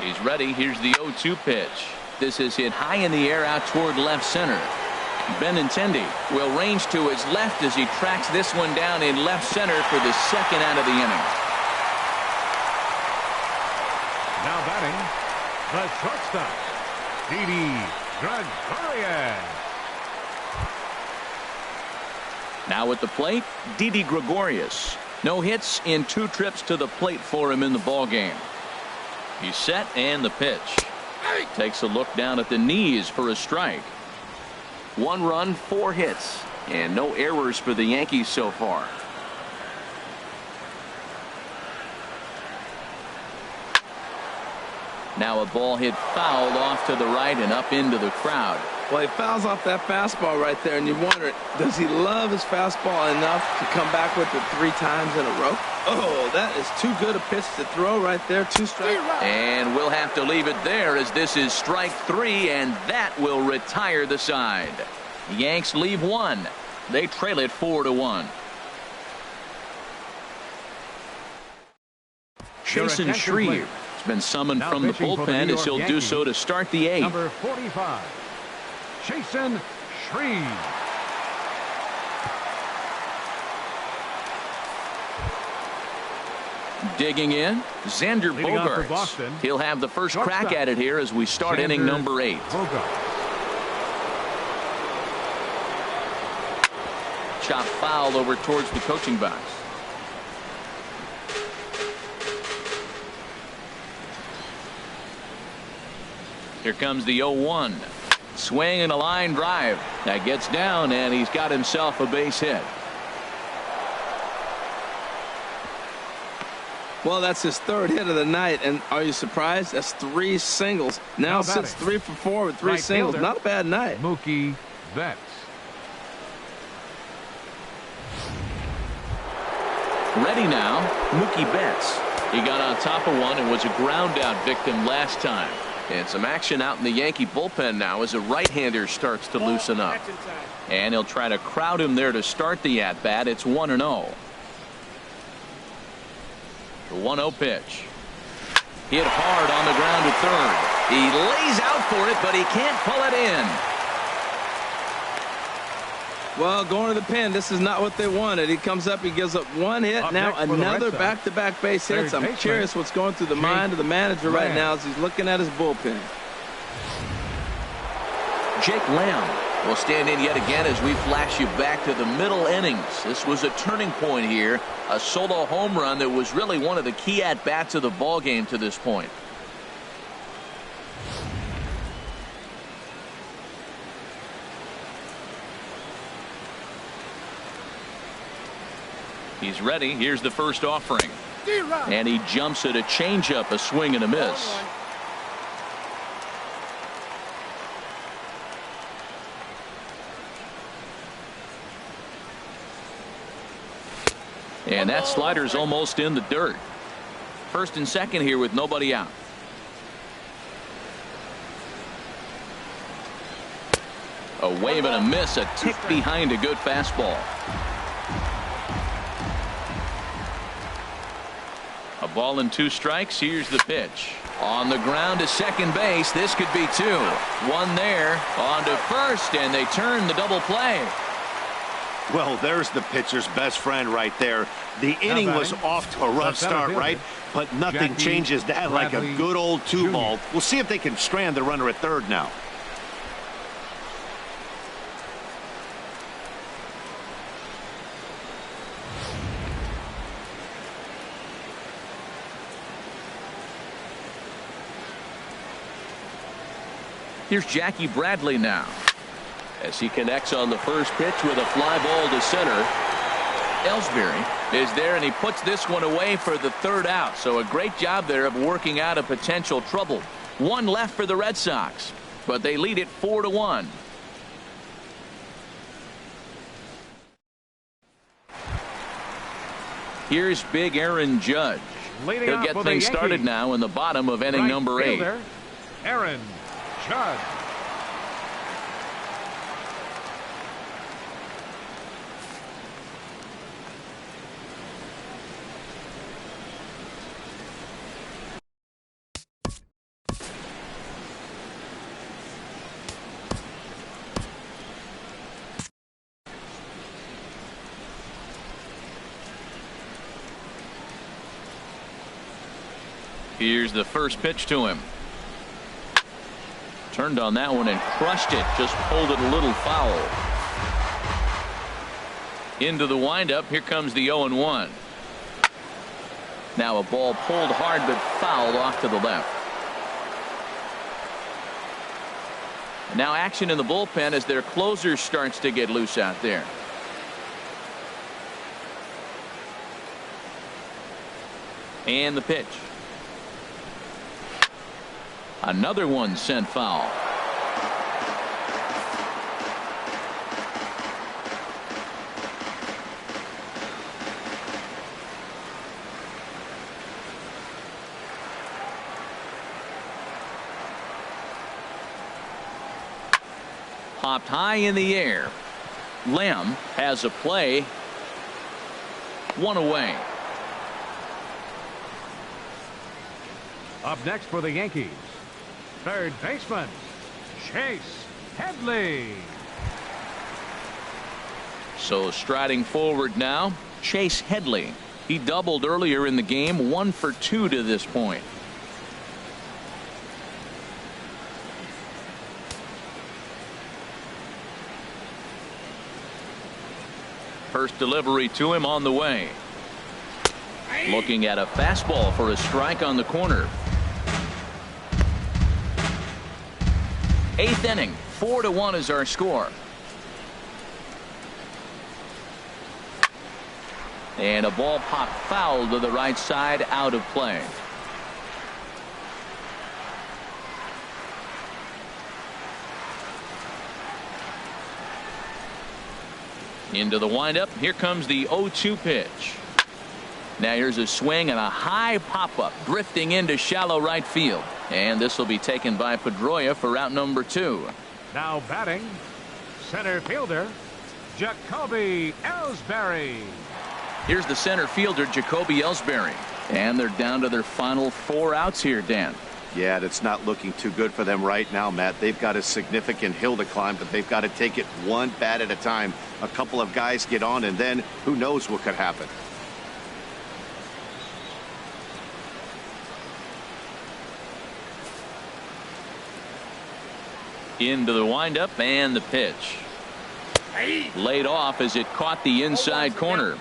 He's ready. Here's the 0-2 pitch. This is hit high in the air out toward left center. Benintendi will range to his left as he tracks this one down in left center for the second out of the inning. Now batting, the shortstop, Didi Gregorius. Now at the plate, Didi Gregorius. No hits in 2 trips to the plate for him in the ballgame. He's set and the pitch. Takes a look down at the knees for a strike. 1 run, 4 hits, and no errors for the Yankees so far. Now a ball hit fouled off to the right and up into the crowd. Well, he fouls off that fastball right there, and you wonder, does he love his fastball enough to come back with it 3 times in a row? Oh, that is too good a pitch to throw right there. 2 strikes. And we'll have to leave it there as this is strike 3, and that will retire the side. The Yanks leave 1. They trail it 4-1. Jason Shreve has been summoned Now from the pitching for the bullpen New as York he'll do Yankees, so to start the 8th. Number 45, Jason Shreve. Digging in, Xander Leading off for Bogaerts. Boston, He'll have the first shortstop, crack at it here as we start inning Xander number 8. Bogaerts. Chop foul over towards the coaching box. Here comes the 0-1. Swing and a line drive. That gets down, and he's got himself a base hit. Well, that's his 3rd hit of the night, and are you surprised? That's 3 singles. Now sits 3 for 4 with 3 right singles. fielder, Not a bad night. Mookie Betts. Ready now, Mookie Betts. He got on top of one and was a ground out victim last time. And some action out in the Yankee bullpen now as a right-hander starts to loosen up. And he'll try to crowd him there to start the at-bat. It's 1-0. The 1-0 pitch. Hit hard on the ground to third. He lays out for it, but he can't pull it in. Well, going to the pen, this is not what they wanted. He comes up, he gives up one hit, now another back-to-back base hits. I'm curious what's going through the mind of the manager right now as he's looking at his bullpen. Jake Lamb will stand in yet again as we flash you back to the middle innings. This was a turning point here, a solo home run that was really one of the key at-bats of the ballgame to this point. He's ready. Here's the first offering. And he jumps at a changeup, a swing and a miss. And that slider's almost in the dirt. First and second here with nobody out. A wave and a miss, a tick behind a good fastball. A ball and 2 strikes. Here's the pitch. On the ground to second base. This could be 2. One there. On to first, and they turn the double play. Well, there's the pitcher's best friend right there. The inning was off to a rough start, right? But nothing changes that like a good old 2-ball. We'll see if they can strand the runner at third now. Here's Jackie Bradley now as he connects on the first pitch with a fly ball to center. Ellsbury is there, and he puts this one away for the third out. So a great job there of working out a potential trouble. One left for the Red Sox, but they lead it 4-1. Here's big Aaron Judge. He'll get things started now in the bottom of inning number 8. Aaron Judge. Here's the first pitch to him. Turned on that one and crushed it. Just pulled it a little foul. Into the windup. Here comes the 0-1. Now a ball pulled hard but fouled off to the left. And now action in the bullpen as their closer starts to get loose out there. And the pitch. Another one sent foul. Popped high in the air. Lamb has a play. One away. Up next for the Yankees, third baseman, Chase Headley. So striding forward now, Chase Headley. He doubled earlier in the game, 1 for 2 to this point. First delivery to him on the way. Looking at a fastball for a strike on the corner. 8th inning, 4-1 is our score. And a ball popped foul to the right side, out of play. Into the windup. Here comes the 0-2 pitch. Now here's a swing and a high pop-up drifting into shallow right field. And this will be taken by Pedroia for out number 2. Now batting, center fielder, Jacoby Ellsbury. Here's the center fielder, Jacoby Ellsbury. And they're down to their final 4 outs here, Dan. Yeah, that's not looking too good for them right now, Matt. They've got a significant hill to climb, but they've got to take it one bat at a time. A couple of guys get on, and then who knows what could happen. Into the windup and the pitch. Laid off as it caught the inside corner.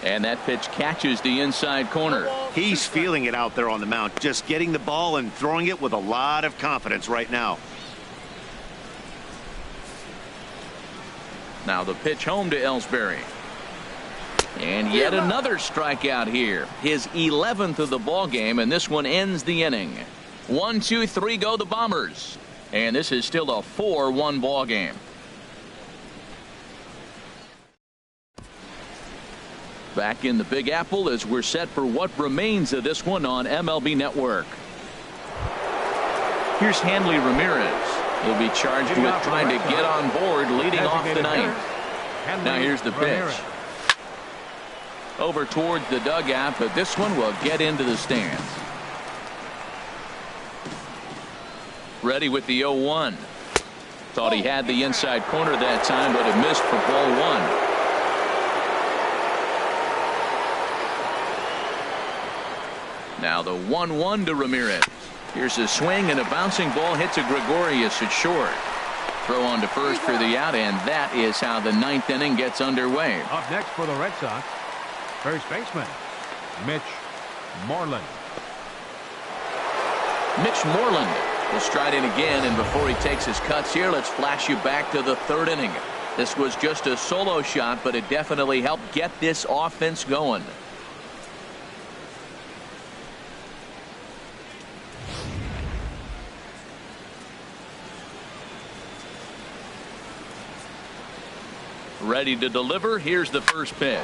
And that pitch catches the inside corner. He's feeling it out there on the mound, just getting the ball and throwing it with a lot of confidence right now. Now the pitch home to Ellsbury. And yet another strikeout here. His 11th of the ball game, and this one ends the inning. 1, 2, 3 go the Bombers. And this is still a 4-1 ball game. Back in the Big Apple as we're set for what remains of this one on MLB Network. Here's Hanley Ramirez. He'll be charged with trying to get on board leading off the ninth. Now here's the pitch. Over towards the dugout, but this one will get into the stands. Ready with the 0-1. Thought he had the inside corner that time, but it missed for ball 1. Now the 1-1 to Ramirez. Here's a swing and a bouncing ball hit to Gregorius at short. Throw on to first for the out, and that is how the 9th inning gets underway. Up next for the Red Sox, first baseman, Mitch Moreland. Mitch Moreland will stride in again, and before he takes his cuts here, let's flash you back to the 3rd inning. This was just a solo shot, but it definitely helped get this offense going. Ready to deliver. Here's the first pitch.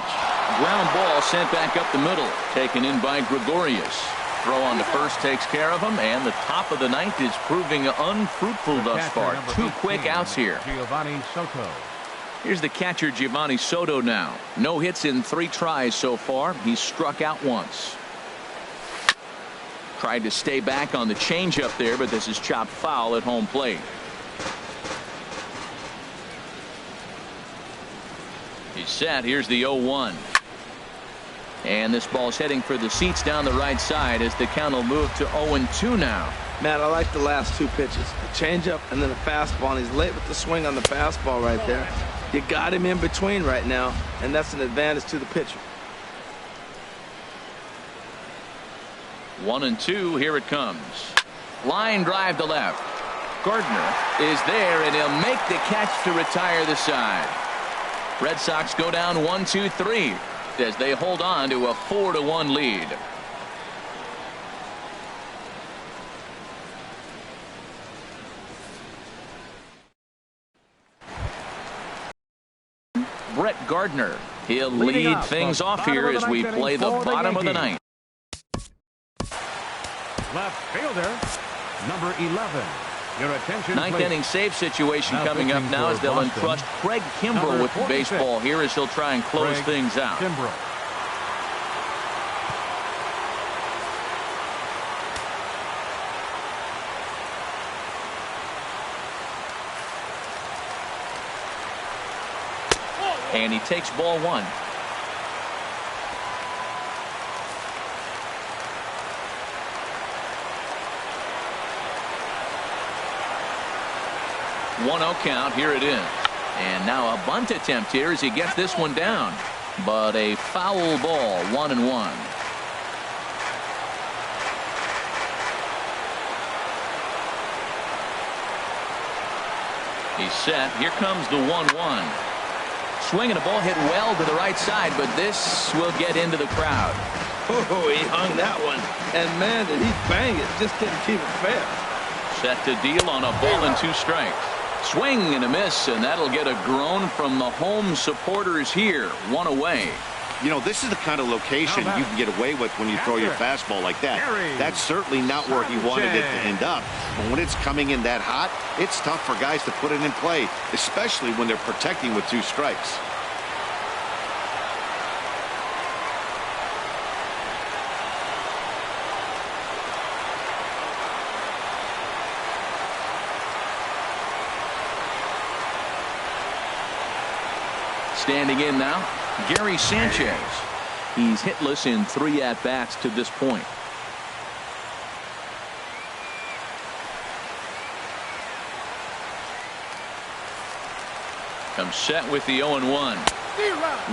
Ground ball sent back up the middle. Taken in by Gregorius. Throw on to first takes care of him, and the top of the 9th is proving unfruitful thus far. 2 quick outs here. Giovanni Soto. Here's the catcher, Giovanni Soto now. No hits in 3 tries so far. He's struck out once. Tried to stay back on the changeup there, but this is chopped foul at home plate. He's set. Here's the 0-1. And this ball's heading for the seats down the right side as the count will move to 0-2 now. Matt, I like the last 2 pitches. A changeup and then a fastball, and he's late with the swing on the fastball right there. You got him in between right now, and that's an advantage to the pitcher. 1-2. Here it comes. Line drive to left. Gardner is there, and he'll make the catch to retire the side. Red Sox go down 1-2-3 as they hold on to a 4-1 lead. Brett Gardner. He'll lead things off here as we play the bottom of the 9th. Left fielder, number 11. Your attention, 9th please. inning save situation Now coming up pitching now for as they'll Boston, entrust Craig Kimbrell number with the 46. baseball here as he'll try and close Craig things out. Kimbrell. And he takes ball 1. One 0 count. Here it is. And now a bunt attempt here as he gets this one down. But a foul ball. 1-1. He's set. Here comes the 1-1. Swinging a ball hit well to the right side, but this will get into the crowd. Oh, he hung that one. And, man, did he bang it. Just didn't keep it fair. Set to deal on a ball and 2 strikes. Swing and a miss, and that'll get a groan from the home supporters here. 1 away. You know, this is the kind of location you can get away with when you throw your fastball like that. That's certainly not where he wanted it to end up. But when it's coming in that hot, it's tough for guys to put it in play, especially when they're protecting with 2 strikes. Standing in now, Gary Sanchez. He's hitless in 3 at-bats to this point. Comes set with the 0-1.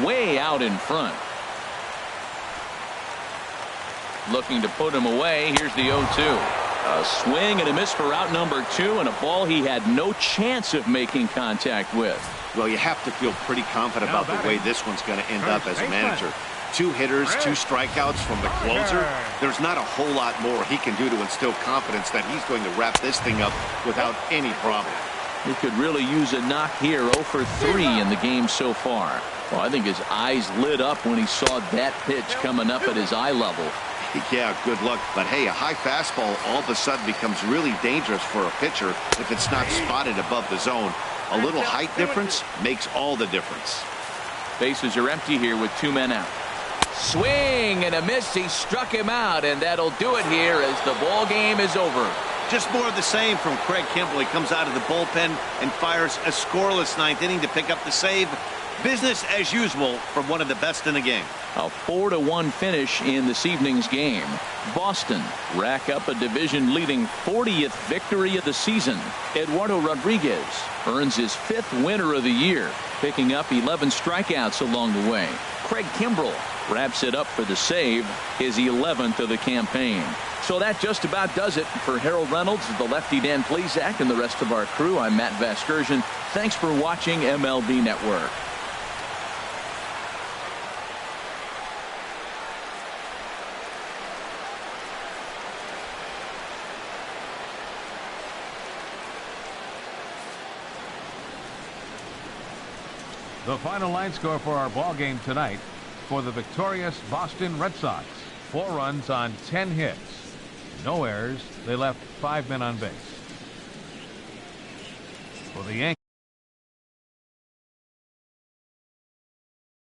Way out in front. Looking to put him away. Here's the 0-2. A swing and a miss for out number 2, and a ball he had no chance of making contact with. Well, you have to feel pretty confident about the way this one's going to end up as a manager. 2 hitters, 2 strikeouts from the closer. There's not a whole lot more he can do to instill confidence that he's going to wrap this thing up without any problem. He could really use a knock here. 0 for 3 in the game so far. Well, I think his eyes lit up when he saw that pitch coming up at his eye level. Yeah, good luck. But, hey, a high fastball all of a sudden becomes really dangerous for a pitcher if it's not spotted above the zone. A little height difference makes all the difference. Bases are empty here with 2 men out. Swing and a miss. He struck him out, and that'll do it here as the ball game is over. Just more of the same from Craig Kimbrel. He comes out of the bullpen and fires a scoreless 9th inning to pick up the save. Business as usual from one of the best in the game. A 4-1 finish in this evening's game. Boston rack up a division-leading 40th victory of the season. Eduardo Rodriguez earns his 5th winner of the year, picking up 11 strikeouts along the way. Craig Kimbrel wraps it up for the save, his 11th of the campaign. So that just about does it for Harold Reynolds, the lefty Dan Plesac, and the rest of our crew. I'm Matt Vasgersian. Thanks for watching MLB Network. The final line score for our ball game tonight for the victorious Boston Red Sox. 4 runs on 10 hits. No errors. They left 5 men on base. For the Yankees.